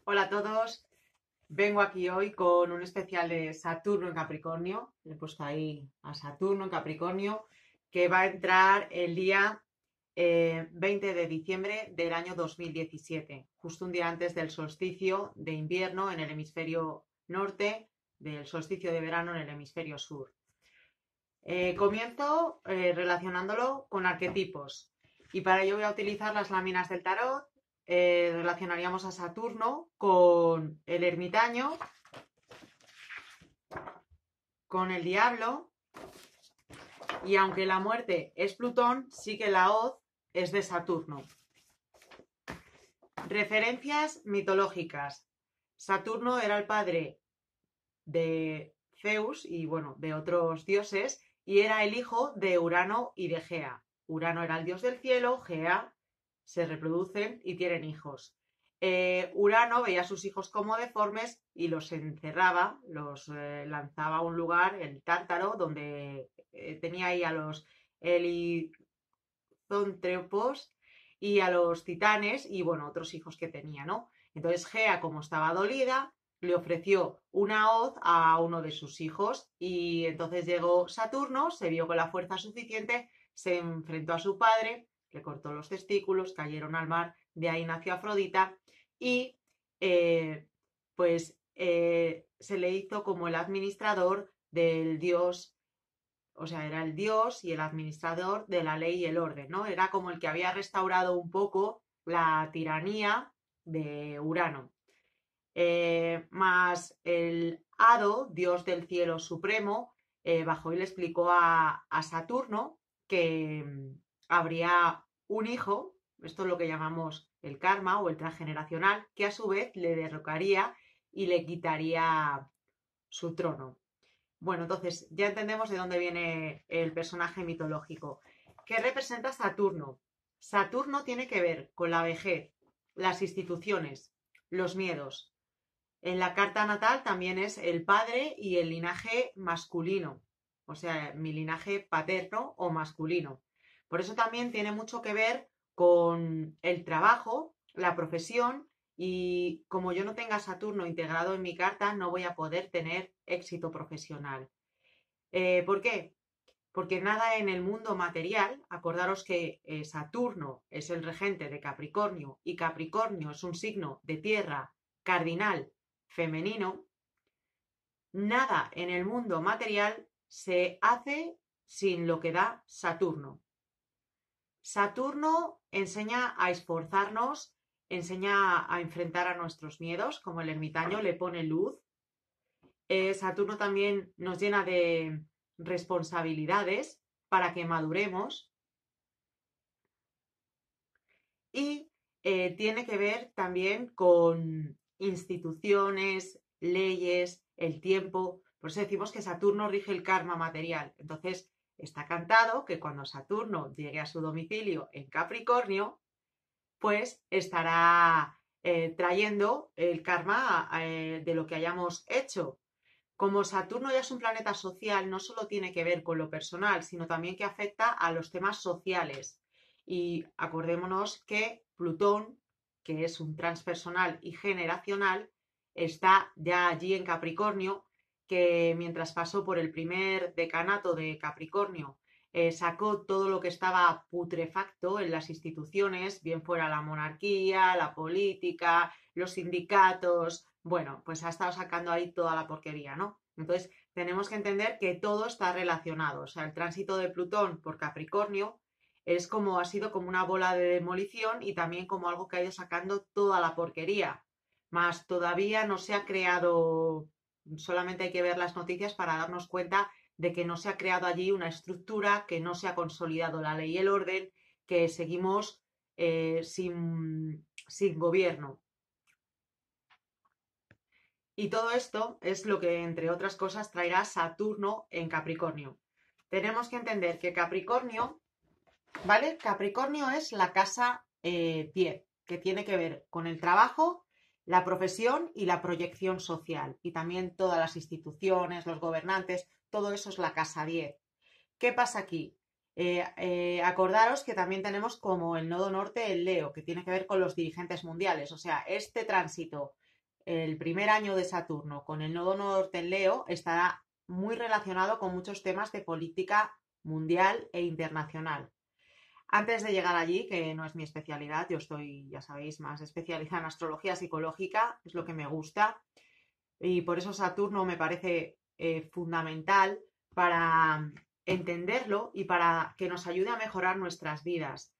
Hola a todos, vengo aquí hoy con un especial de Saturno en Capricornio. Le he puesto ahí a Saturno en Capricornio, que va a entrar el día 20 de diciembre del año 2017, justo un día antes del solsticio de invierno en el hemisferio norte, del solsticio de verano en el hemisferio sur. Comienzo relacionándolo con arquetipos y para ello voy a utilizar las láminas del tarot. Relacionaríamos a Saturno con el ermitaño, con el diablo, y aunque la muerte es Plutón, sí que la hoz es de Saturno. Referencias mitológicas. Saturno era el padre de Zeus y bueno, de otros dioses, y era el hijo de Urano y de Gea. Urano era el dios del cielo, Gea se reproducen y tienen hijos. Urano veía a sus hijos como deformes y los encerraba, los lanzaba a un lugar, el Tártaro, donde tenía ahí a los helizontropos y a los titanes y bueno, otros hijos que tenía, ¿no? Entonces Gea, como estaba dolida, le ofreció una hoz a uno de sus hijos y entonces llegó Saturno, se vio con la fuerza suficiente, se enfrentó a su padre, le cortó los testículos, cayeron al mar, de ahí nació Afrodita y se le hizo como el administrador del dios, o sea, era el dios y el administrador de la ley y el orden, ¿no? Era como el que había restaurado un poco la tiranía de Urano. Más el Hado, dios del cielo supremo, bajó y le explicó a Saturno que habría un hijo, esto es lo que llamamos el karma o el transgeneracional, que a su vez le derrocaría y le quitaría su trono. Bueno, entonces ya entendemos de dónde viene el personaje mitológico. ¿Qué representa Saturno? Saturno tiene que ver con la vejez, las instituciones, los miedos. En la carta natal también es el padre y el linaje masculino, o sea, mi linaje paterno o masculino. Por eso también tiene mucho que ver con el trabajo, la profesión, y como yo no tenga Saturno integrado en mi carta, no voy a poder tener éxito profesional. ¿Por qué? Porque nada en el mundo material, acordaros que Saturno es el regente de Capricornio y Capricornio es un signo de tierra cardinal femenino, nada en el mundo material se hace sin lo que da Saturno. Saturno enseña a esforzarnos, enseña a enfrentar a nuestros miedos, como el ermitaño le pone luz. Saturno también nos llena de responsabilidades para que maduremos y tiene que ver también con instituciones, leyes, el tiempo. Por eso decimos que Saturno rige el karma material. Entonces, está cantado que cuando Saturno llegue a su domicilio en Capricornio, pues estará trayendo el karma de lo que hayamos hecho. Como Saturno ya es un planeta social, no solo tiene que ver con lo personal, sino también que afecta a los temas sociales. Y acordémonos que Plutón, que es un transpersonal y generacional, está ya allí en Capricornio, que mientras pasó por el primer decanato de Capricornio, sacó todo lo que estaba putrefacto en las instituciones, bien fuera la monarquía, la política, los sindicatos, bueno, pues ha estado sacando ahí toda la porquería, ¿no? Entonces, tenemos que entender que todo está relacionado. O sea, el tránsito de Plutón por Capricornio es como, ha sido como una bola de demolición y también como algo que ha ido sacando toda la porquería. Más todavía no se ha creado, solamente hay que ver las noticias para darnos cuenta de que no se ha creado allí una estructura, que no se ha consolidado la ley y el orden, que seguimos sin gobierno. Y todo esto es lo que, entre otras cosas, traerá Saturno en Capricornio. Tenemos que entender que Capricornio, ¿vale? Capricornio es la casa 10, que tiene que ver con el trabajo, la profesión y la proyección social. Y también todas las instituciones, los gobernantes, todo eso es la casa 10. ¿Qué pasa aquí? Acordaros que también tenemos como el nodo norte el Leo, que tiene que ver con los dirigentes mundiales. O sea, este tránsito el primer año de Saturno con el nodo norte en Leo estará muy relacionado con muchos temas de política mundial e internacional. Antes de llegar allí, que no es mi especialidad, yo estoy, ya sabéis, más especializada en astrología psicológica, es lo que me gusta, y por eso Saturno me parece fundamental para entenderlo y para que nos ayude a mejorar nuestras vidas.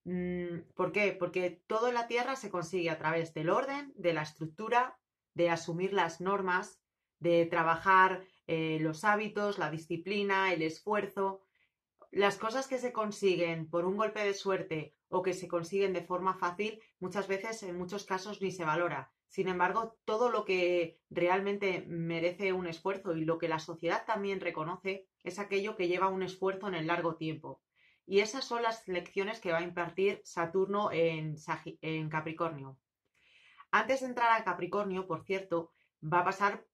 ¿Por qué? Porque todo en la Tierra se consigue a través del orden, de la estructura, de asumir las normas, de trabajar los hábitos, la disciplina, el esfuerzo. Las cosas que se consiguen por un golpe de suerte o que se consiguen de forma fácil, muchas veces, en muchos casos, ni se valora. Sin embargo, todo lo que realmente merece un esfuerzo y lo que la sociedad también reconoce es aquello que lleva un esfuerzo en el largo tiempo. Y esas son las lecciones que va a impartir Saturno en Capricornio. Antes de entrar a Capricornio, por cierto, va a pasar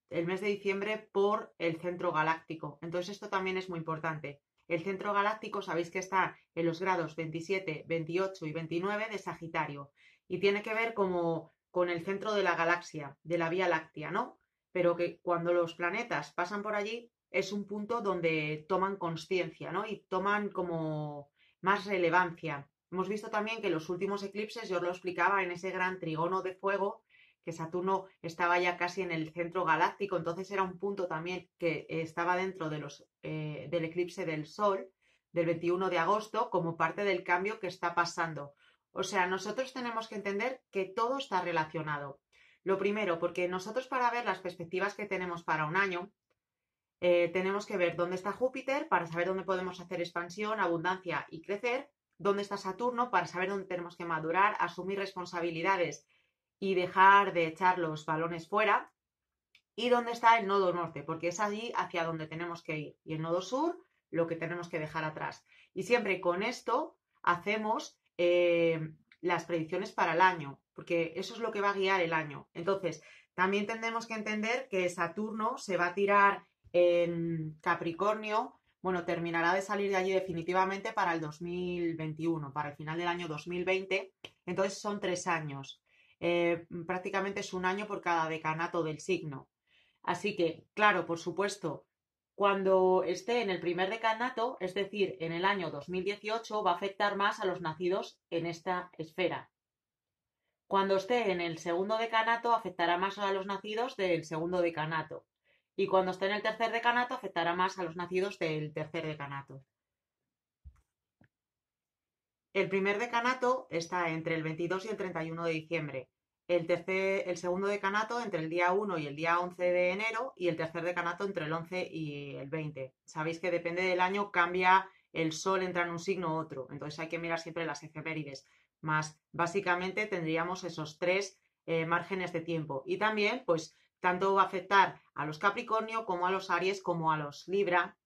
el mes de diciembre por el centro galáctico. Entonces esto también es muy importante. El centro galáctico sabéis que está en los grados 27, 28 y 29 de Sagitario y tiene que ver como con el centro de la galaxia, de la Vía Láctea, ¿no? Pero que cuando los planetas pasan por allí es un punto donde toman conciencia, ¿no? Y toman como más relevancia. Hemos visto también que los últimos eclipses, yo os lo explicaba, en ese gran trigono de fuego, que Saturno estaba ya casi en el centro galáctico, entonces era un punto también que estaba dentro de del eclipse del Sol del 21 de agosto como parte del cambio que está pasando. O sea, nosotros tenemos que entender que todo está relacionado. Lo primero, porque nosotros para ver las perspectivas que tenemos para un año, tenemos que ver dónde está Júpiter para saber dónde podemos hacer expansión, abundancia y crecer, dónde está Saturno para saber dónde tenemos que madurar, asumir responsabilidades y dejar de echar los balones fuera, y dónde está el nodo norte, porque es allí hacia donde tenemos que ir, y el nodo sur, lo que tenemos que dejar atrás. Y siempre con esto hacemos las predicciones para el año, porque eso es lo que va a guiar el año. Entonces, también tenemos que entender que Saturno se va a tirar en Capricornio, bueno, terminará de salir de allí definitivamente para el 2021, para el final del año 2020, entonces son 3 años. Prácticamente es un año por cada decanato del signo. Así que, claro, por supuesto, cuando esté en el primer decanato, es decir, en el año 2018, va a afectar más a los nacidos en esta esfera. Cuando esté en el segundo decanato, afectará más a los nacidos del segundo decanato. Y cuando esté en el tercer decanato, afectará más a los nacidos del tercer decanato. El primer decanato está entre el 22 y el 31 de diciembre. El segundo decanato entre el día 1 y el día 11 de enero y el tercer decanato entre el 11 y el 20. Sabéis que depende del año, cambia el sol, entra en un signo u otro. Entonces hay que mirar siempre las efemérides. Más básicamente tendríamos esos tres márgenes de tiempo. Y también, pues, tanto va a afectar a los Capricornio como a los Aries como a los Libra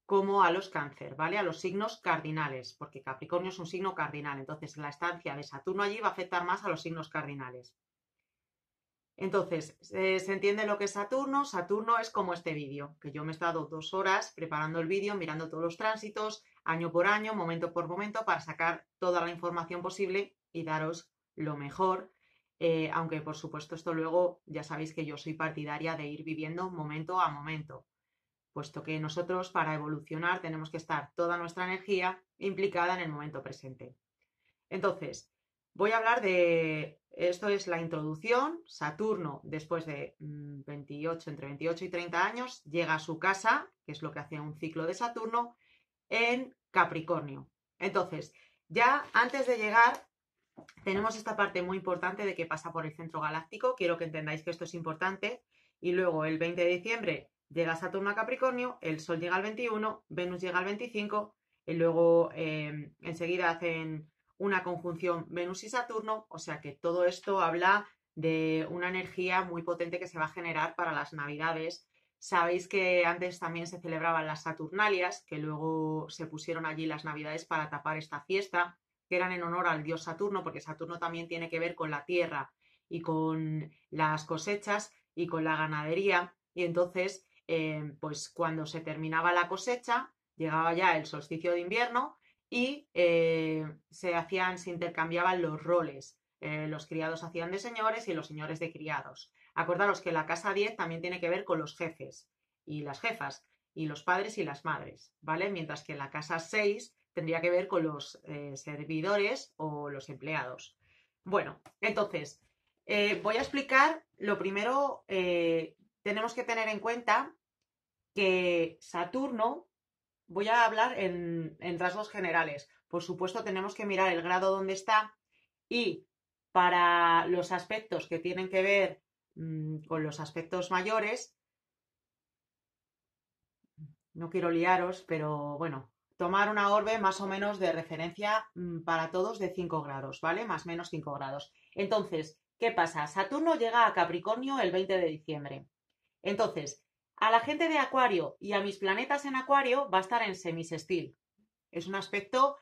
como a los Cáncer, ¿vale? A los signos cardinales, porque Capricornio es un signo cardinal, entonces la estancia de Saturno allí va a afectar más a los signos cardinales. Entonces, ¿se entiende lo que es Saturno? Saturno es como este vídeo, que yo me he estado 2 horas preparando el vídeo, mirando todos los tránsitos, año por año, momento por momento, para sacar toda la información posible y daros lo mejor. Aunque, por supuesto, esto luego ya sabéis que yo soy partidaria de ir viviendo momento a momento, puesto que nosotros para evolucionar tenemos que estar toda nuestra energía implicada en el momento presente. Entonces, voy a hablar de, esto es la introducción, Saturno después de 28, entre 28 y 30 años, llega a su casa, que es lo que hace un ciclo de Saturno, en Capricornio. Entonces, ya antes de llegar, tenemos esta parte muy importante de que pasa por el centro galáctico, quiero que entendáis que esto es importante, y luego el 20 de diciembre llega Saturno a Capricornio, el Sol llega al 21, Venus llega al 25, y luego enseguida hacen una conjunción Venus y Saturno, o sea que todo esto habla de una energía muy potente que se va a generar para las Navidades. Sabéis que antes también se celebraban las Saturnalias, que luego se pusieron allí las Navidades para tapar esta fiesta, que eran en honor al dios Saturno, porque Saturno también tiene que ver con la tierra y con las cosechas y con la ganadería. Y entonces, pues cuando se terminaba la cosecha, llegaba ya el solsticio de invierno y se intercambiaban los roles. los criados hacían de señores y los señores de criados. Acordaros que la casa 10 también tiene que ver con los jefes y las jefas, y los padres y las madres, ¿vale? Mientras que la casa 6 tendría que ver con los servidores o los empleados. Bueno, entonces, voy a explicar, lo primero, tenemos que tener en cuenta que Saturno, voy a hablar en rasgos generales. Por supuesto, tenemos que mirar el grado donde está y para los aspectos que tienen que ver con los aspectos mayores, no quiero liaros, pero bueno, tomar una orbe más o menos de referencia para todos de 5 grados, ¿vale? Más o menos 5 grados. Entonces, ¿qué pasa? Saturno llega a Capricornio el 20 de diciembre. Entonces, a la gente de Acuario y a mis planetas en Acuario va a estar en semisextil. Es un aspecto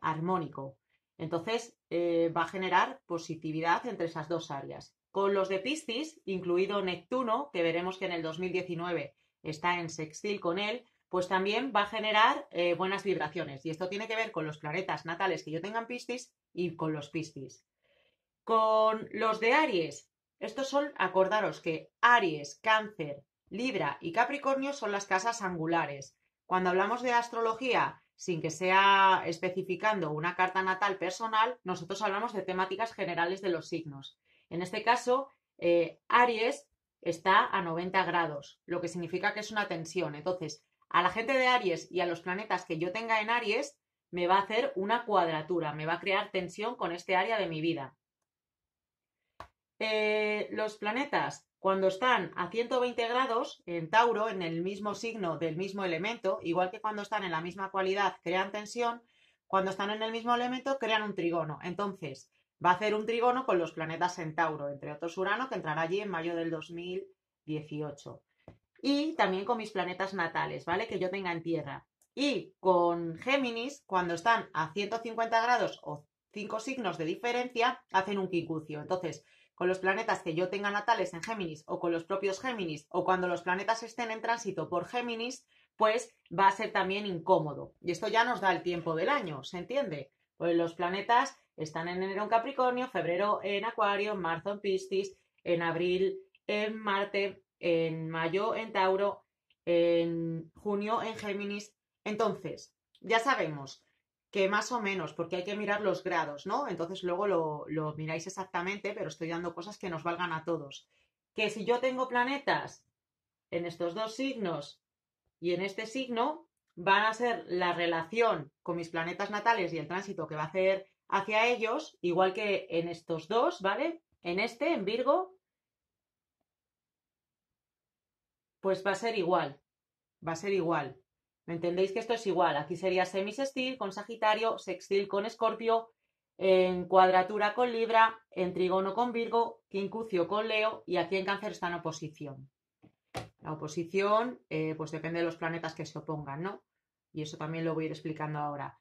armónico. Entonces, va a generar positividad entre esas dos áreas. Con los de Piscis, incluido Neptuno, que veremos que en el 2019 está en sextil con él, pues también va a generar buenas vibraciones. Y esto tiene que ver con los planetas natales que yo tenga en Piscis y con los Piscis. Con los de Aries, estos son, acordaros que Aries, Cáncer, Libra y Capricornio son las casas angulares. Cuando hablamos de astrología, sin que sea especificando una carta natal personal, nosotros hablamos de temáticas generales de los signos. En este caso, Aries está a 90 grados, lo que significa que es una tensión. Entonces, a la gente de Aries y a los planetas que yo tenga en Aries, me va a hacer una cuadratura, me va a crear tensión con este área de mi vida. Los planetas, cuando están a 120 grados en Tauro, en el mismo signo del mismo elemento, igual que cuando están en la misma cualidad crean tensión, cuando están en el mismo elemento crean un trígono. Entonces, va a hacer un trígono con los planetas en Tauro, entre otros Urano, que entrará allí en mayo del 2018. Y también con mis planetas natales, ¿vale? Que yo tenga en Tierra. Y con Géminis, cuando están a 150 grados o 5 signos de diferencia, hacen un quincucio. Entonces, con los planetas que yo tenga natales en Géminis o con los propios Géminis o cuando los planetas estén en tránsito por Géminis, pues va a ser también incómodo. Y esto ya nos da el tiempo del año, ¿se entiende? Pues los planetas están en enero en Capricornio, febrero en Acuario, marzo en Piscis, en abril en Marte, en mayo en Tauro, en junio en Géminis. Entonces, ya sabemos que más o menos, porque hay que mirar los grados, ¿no? Entonces luego lo miráis exactamente, pero estoy dando cosas que nos valgan a todos. Que si yo tengo planetas en estos dos signos y en este signo, van a ser la relación con mis planetas natales y el tránsito que va a hacer hacia ellos, igual que en estos dos, ¿vale? En este, en Virgo, pues va a ser igual, va a ser igual. ¿Me entendéis que esto es igual? Aquí sería semisextil con Sagitario, sextil con Escorpio, en cuadratura con Libra, en trígono con Virgo, quincucio con Leo y aquí en Cáncer está en oposición. La oposición, pues depende de los planetas que se opongan, ¿no? Y eso también lo voy a ir explicando ahora.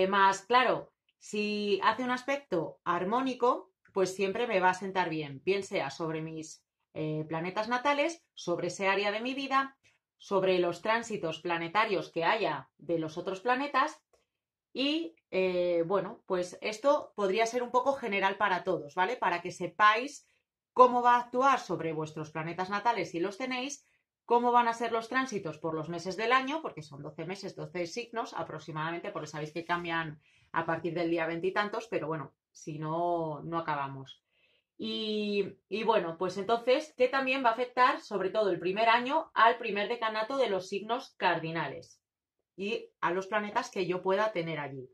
Más, claro, si hace un aspecto armónico, pues siempre me va a sentar bien, bien sea sobre mis planetas natales, sobre ese área de mi vida, sobre los tránsitos planetarios que haya de los otros planetas y bueno, pues esto podría ser un poco general para todos, ¿vale? Para que sepáis cómo va a actuar sobre vuestros planetas natales si los tenéis, cómo van a ser los tránsitos por los meses del año, porque son 12 meses, 12 signos aproximadamente, porque sabéis que cambian a partir del día 20 y tantos, pero bueno, si no, no acabamos. Y bueno, pues entonces, ¿qué también va a afectar, sobre todo el primer año, al primer decanato de los signos cardinales y a los planetas que yo pueda tener allí?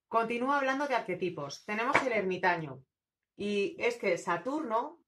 Continúo hablando de arquetipos. Tenemos el ermitaño. Y es que Saturno